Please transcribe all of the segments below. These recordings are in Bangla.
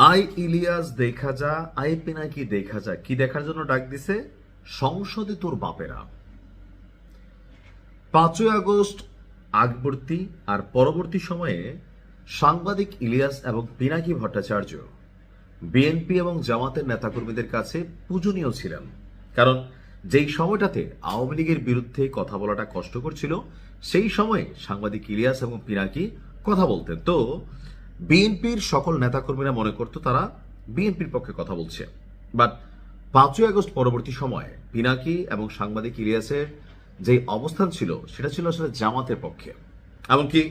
আই ইলিয়াস দেখা যা, আই পিনাকি দেখা যা, কি দেখার জন্য ডাক দিছে? সংসদে তোর বাপেরা। 5ই আগস্ট আগবর্তী আর পরবর্তী সময়ে সাংবাদিক ইলিয়াস এবং পিনাকি ভট্টাচার্য বিএনপি এবং জামাতের নেতাকর্মীদের কাছে পূজনীয় ছিলেন। কারণ যেই সময়টাতে আওয়ামী লীগের বিরুদ্ধে কথা বলাটা কষ্টকর ছিল, সেই সময়ে সাংবাদিক ইলিয়াস এবং পিনাকি কথা বলতেন। তো বিএনপির সকল নেতাকর্মীরা মনে করত তারা বিএনপির পক্ষে কথা বলছে। বাট 5ই আগস্ট পরবর্তী সময়ে পিনাকি এবং সাংবাদিক ইলিয়াসের যে অবস্থান ছিল সেটা ছিল আসলে জামাতের পক্ষে। এমনকি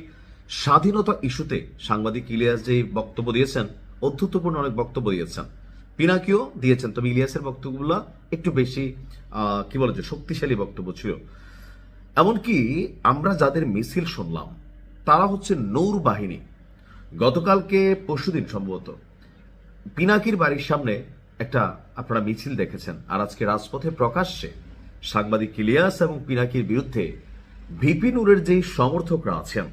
স্বাধীনতা ইস্যুতে সাংবাদিক ইলিয়াস যে বক্তব্য দিয়েছেন, অধ্যত্বপূর্ণ অনেক বক্তব্য দিয়েছেন, পিনাকিও দিয়েছেন। তবে ইলিয়াসের বক্তব্যগুলো একটু বেশি কি বলে যে শক্তিশালী বক্তব্য ছিল। এমনকি আমরা যাদের মিছিল শুনলাম তারা হচ্ছে নূর বাহিনী। গতকালকে পরশুদিন সম্ভবত পিনাকির বাড়ির সামনে একটা আপনারা মিছিল দেখেছেন, আর আজকে রাজপথে প্রকাশ্যে সাংবাদিক ইলিয়াস এবং পিনাকির বিরুদ্ধে ভিপি নূরের যেই সমর্থকরা আছেন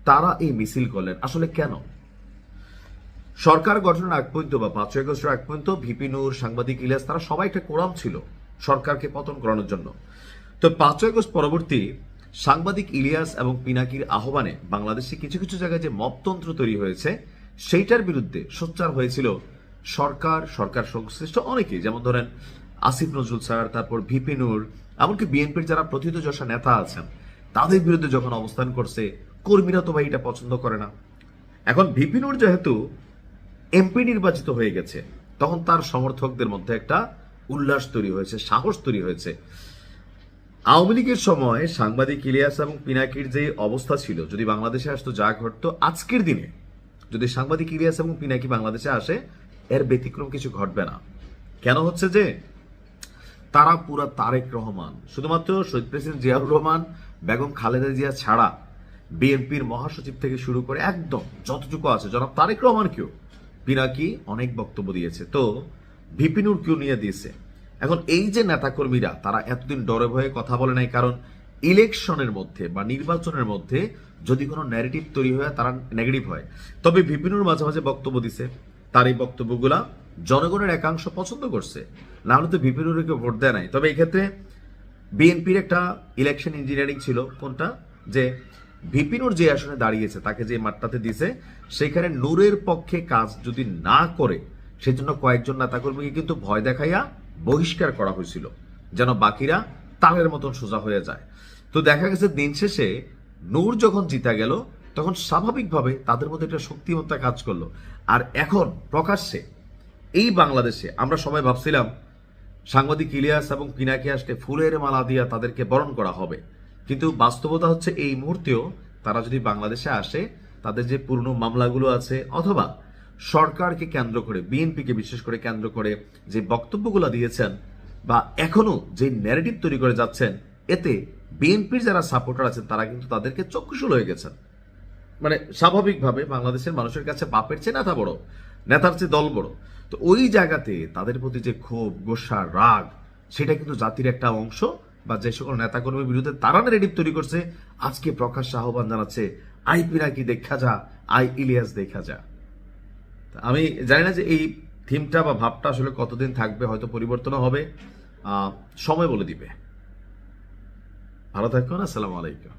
তারা এই মিছিল করলেন। আসলে কেন? সরকার গঠনের আগ পর্যন্ত বা 5ই আগস্টের আগ পর্যন্ত ভিপি নূর, সাংবাদিক ইলিয়াস তারা সবাই একটা কোরাম ছিল সরকারকে পতন করানোর জন্য। তো 5ই আগস্ট পরবর্তী সাংবাদিক ইলিয়াস এবং পিনাকির আহ্বানে বাংলাদেশে কিছু কিছু জায়গায় যে মপতন্ত্র তৈরি হয়েছে সেইটার বিরুদ্ধে সোচ্চার হয়েছিল সরকার সংশ্লিষ্ট অনেকেই, যেমন ধরেন আসিফ নজরুল স্যার, তারপর ভিপি নূর, এমনকি বিএনপির যারা প্রথিতযশা নেতা আছেন তাদের বিরুদ্ধে যখন অবস্থান করছে, কর্মীরা তো ভাই এটা পছন্দ করে না। এখন ভিপি নূর যেহেতু এমপি নির্বাচিত হয়ে গেছে, তখন তার সমর্থকদের মধ্যে একটা উল্লাস তৈরি হয়েছে, সাহস তৈরি হয়েছে। আওয়ামী লীগের সময় সাংবাদিক ইলিয়াস এবং পিনাকির যে অবস্থা ছিল, যদি বাংলাদেশে আসতো যা ঘটতো, আজকের দিনে যদি সাংবাদিক ইলিয়াস এবং পিনাকি বাংলাদেশে আসে এর ব্যতিক্রম কিছু ঘটবে না। কেন হচ্ছে যে তারা পুরা তারেক রহমান, শুধুমাত্র শহীদ প্রেসিডেন্ট জিয়াউর রহমান, বেগম খালেদা জিয়া ছাড়া বিএনপির মহাসচিব থেকে শুরু করে একদম যতটুকু আছে জনাব তারেক রহমানকেও পিনাকি অনেক বক্তব্য দিয়েছে। তো ভিপি নূরকেও নিয়ে দিয়েছে। এখন এই যে নেতাকর্মীরা তারা এতদিন ডরে ভয়ে কথা বলে নাই, কারণ ইলেকশনের মধ্যে বা নির্বাচনের মধ্যে যদি কোনো ন্যারেটিভ তৈরি হয় তারা নেগেটিভ হয়। তবে ভিপি নূর মাঝে মাঝে বক্তব্য দিছে, তার এই বক্তব্যগুলা জনগণের একাংশ পছন্দ করছে, না হলে তো ভিপি নূরকে ভোট দেয় নাই। তবে এই ক্ষেত্রে বিএনপির একটা ইলেকশন ইঞ্জিনিয়ারিং ছিল, কোনটা যে ভিপি নূর যে আসনে দাঁড়িয়েছে তাকে যে মাঠটাতে দিছে সেখানে নূরের পক্ষে কাজ যদি না করে সেজন্য কয়েকজন নেতাকর্মীকে কিন্তু ভয় দেখাইয়া বহিষ্কার করা হয়েছিল, যেন বাকিরা তালের মতন সোজা হয়ে যায়। তো দেখা গেছে দিন শেষে নূর যখন জিতা গেল তখন স্বাভাবিকভাবে তাদের মধ্যে একটা শক্তিমত্তা কাজ করলো। আর এখন প্রকাশ্যে এই বাংলাদেশে আমরা সবাই ভাবছিলাম সাংবাদিক ইলিয়াস এবং পিনাকি আসলে ফুলের মালা দিয়া তাদেরকে বরণ করা হবে, কিন্তু বাস্তবতা হচ্ছে এই মুহূর্তেও তারা যদি বাংলাদেশে আসে তাদের যে পুরনো মামলাগুলো আছে অথবা সরকারকে কেন্দ্র করে, বিএনপিকে বিশেষ করে কেন্দ্র করে যে বক্তব্যগুলো দিয়েছেন বা এখনো যে ন্যারেটিভ তৈরি করে যাচ্ছেন, এতে বিএনপির যারা সাপোর্টার আছেন তারা কিন্তু তাদেরকে চক্ষুশূল হয়ে গেছেন। মানে স্বাভাবিকভাবে বাংলাদেশের মানুষের কাছে বাপের চেয়ে নেতা বড়, নেতার চেয়ে দল বড়। তো ওই জায়গাতে তাদের প্রতি যে ক্ষোভ, গোসা, রাগ, সেটা কিন্তু জাতির একটা অংশ বা যে সকল নেতাকর্মীর বিরুদ্ধে তারা ন্যারেটিভ তৈরি করছে আজকে প্রকাশ্যে আহ্বান জানাচ্ছে, আই পিনাকি দেখা যা, আই ইলিয়াস দেখা যা। আমি জানি না যে এই থিমটা বা ভাবটা আসলে কতদিন থাকবে, হয়তো পরিবর্তনও হবে, সময় বলে দিবে। ভালো থাকুন, আসসালামু আলাইকুম।